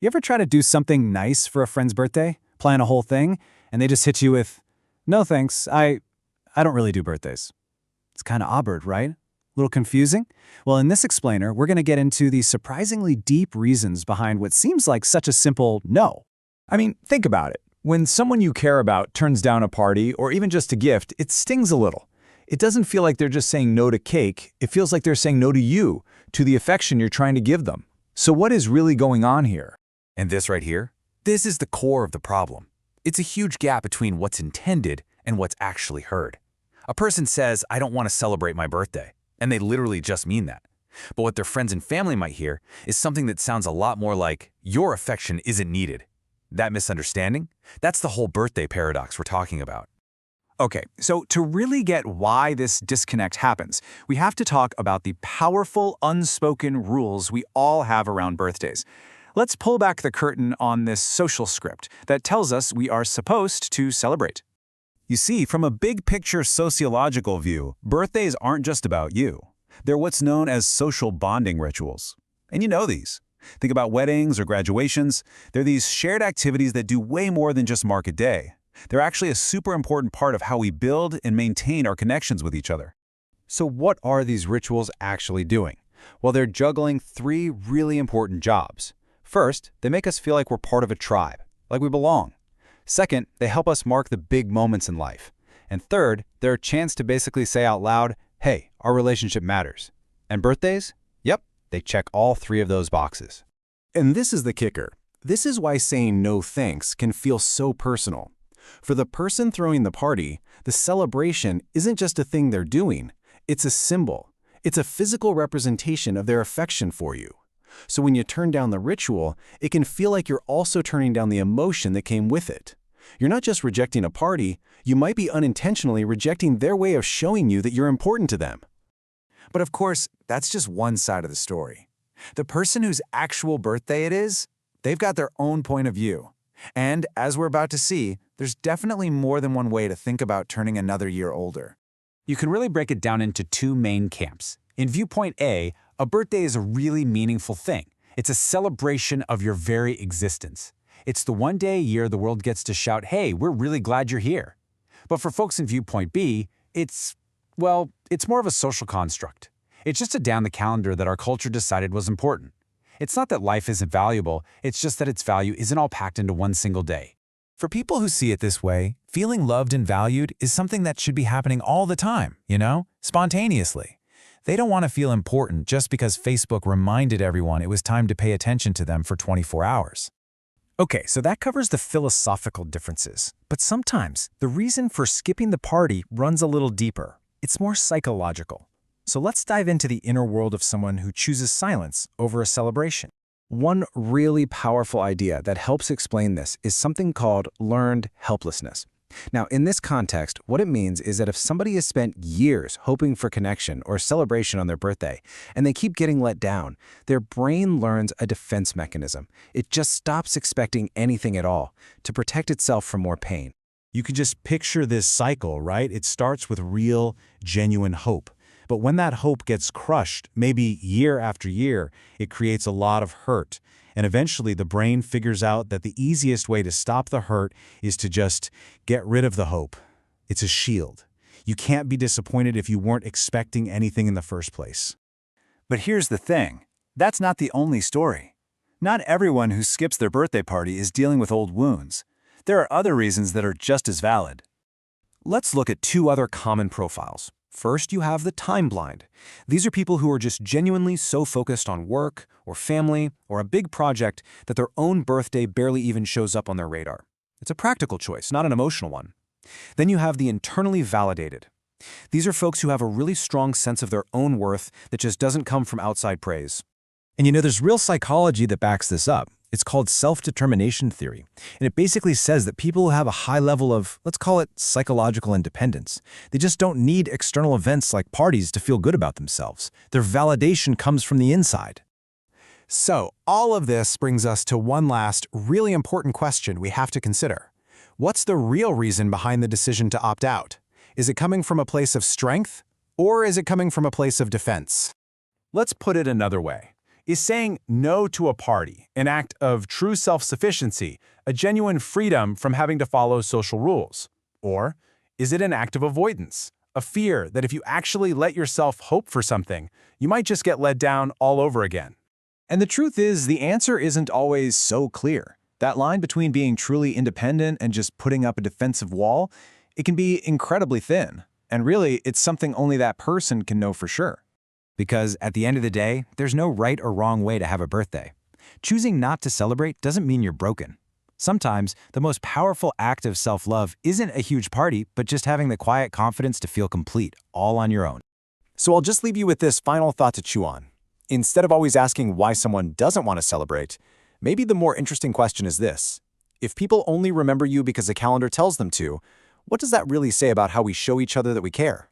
You ever try to do something nice for a friend's birthday, plan a whole thing, and they just hit you with, "No thanks, I don't really do birthdays." It's kind of awkward, right? A little confusing? Well, in this explainer, we're going to get into the surprisingly deep reasons behind what seems like such a simple no. I mean, think about it. When someone you care about turns down a party or even just a gift, it stings a little. It doesn't feel like they're just saying no to cake. It feels like they're saying no to you, to the affection you're trying to give them. So what is really going on here? And this right here? This is the core of the problem. It's a huge gap between what's intended and what's actually heard. A person says, "I don't want to celebrate my birthday," and they literally just mean that. But what their friends and family might hear is something that sounds a lot more like, "Your affection isn't needed." That misunderstanding? That's the whole birthday paradox we're talking about. Okay, so to really get why this disconnect happens, we have to talk about the powerful, unspoken rules we all have around birthdays. Let's pull back the curtain on this social script that tells us we are supposed to celebrate. You see, from a big-picture sociological view, birthdays aren't just about you. They're what's known as social bonding rituals. And you know these. Think about weddings or graduations. They're these shared activities that do way more than just mark a day. They're actually a super important part of how we build and maintain our connections with each other. So what are these rituals actually doing? Well, they're juggling three really important jobs. First, they make us feel like we're part of a tribe, like we belong. Second, they help us mark the big moments in life. And third, they're a chance to basically say out loud, "Hey, our relationship matters." And birthdays? Yep, they check all three of those boxes. And this is the kicker. This is why saying no thanks can feel so personal. For the person throwing the party, the celebration isn't just a thing they're doing, it's a symbol. It's a physical representation of their affection for you. So when you turn down the ritual, it can feel like you're also turning down the emotion that came with it. You're not just rejecting a party, you might be unintentionally rejecting their way of showing you that you're important to them. But of course, that's just one side of the story. The person whose actual birthday it is, they've got their own point of view. And as we're about to see, there's definitely more than one way to think about turning another year older. You can really break it down into two main camps. In viewpoint A, a birthday is a really meaningful thing. It's a celebration of your very existence. It's the one day a year the world gets to shout, "Hey, we're really glad you're here." But for folks in viewpoint B, it's more of a social construct. It's just a day on the calendar that our culture decided was important. It's not that life isn't valuable, it's just that its value isn't all packed into one single day. For people who see it this way, feeling loved and valued is something that should be happening all the time, spontaneously. They don't want to feel important just because Facebook reminded everyone it was time to pay attention to them for 24 hours. Okay, so that covers the philosophical differences. But sometimes the reason for skipping the party runs a little deeper. It's more psychological. So let's dive into the inner world of someone who chooses silence over a celebration. One really powerful idea that helps explain this is something called learned helplessness. Now, in this context, what it means is that if somebody has spent years hoping for connection or celebration on their birthday, and they keep getting let down, their brain learns a defense mechanism. It just stops expecting anything at all to protect itself from more pain. You can just picture this cycle, right? It starts with real, genuine hope. But when that hope gets crushed, maybe year after year, it creates a lot of hurt. And eventually the brain figures out that the easiest way to stop the hurt is to just get rid of the hope. It's a shield. You can't be disappointed if you weren't expecting anything in the first place. But here's the thing. That's not the only story. Not everyone who skips their birthday party is dealing with old wounds. There are other reasons that are just as valid. Let's look at two other common profiles. First, you have the time blind. These are people who are just genuinely so focused on work or family or a big project that their own birthday barely even shows up on their radar. It's a practical choice, not an emotional one. Then you have the internally validated. These are folks who have a really strong sense of their own worth that just doesn't come from outside praise. And there's real psychology that backs this up. It's called self-determination theory, and it basically says that people who have a high level of, let's call it psychological independence, they just don't need external events like parties to feel good about themselves. Their validation comes from the inside. So, all of this brings us to one last, really important question we have to consider. What's the real reason behind the decision to opt out? Is it coming from a place of strength, or is it coming from a place of defense? Let's put it another way. Is saying no to a party an act of true self-sufficiency, a genuine freedom from having to follow social rules? Or is it an act of avoidance, a fear that if you actually let yourself hope for something, you might just get let down all over again? And the truth is, the answer isn't always so clear. That line between being truly independent and just putting up a defensive wall, it can be incredibly thin. And really, it's something only that person can know for sure. Because at the end of the day, there's no right or wrong way to have a birthday. Choosing not to celebrate doesn't mean you're broken. Sometimes, the most powerful act of self-love isn't a huge party, but just having the quiet confidence to feel complete, all on your own. So I'll just leave you with this final thought to chew on. Instead of always asking why someone doesn't want to celebrate, maybe the more interesting question is this. If people only remember you because the calendar tells them to, what does that really say about how we show each other that we care?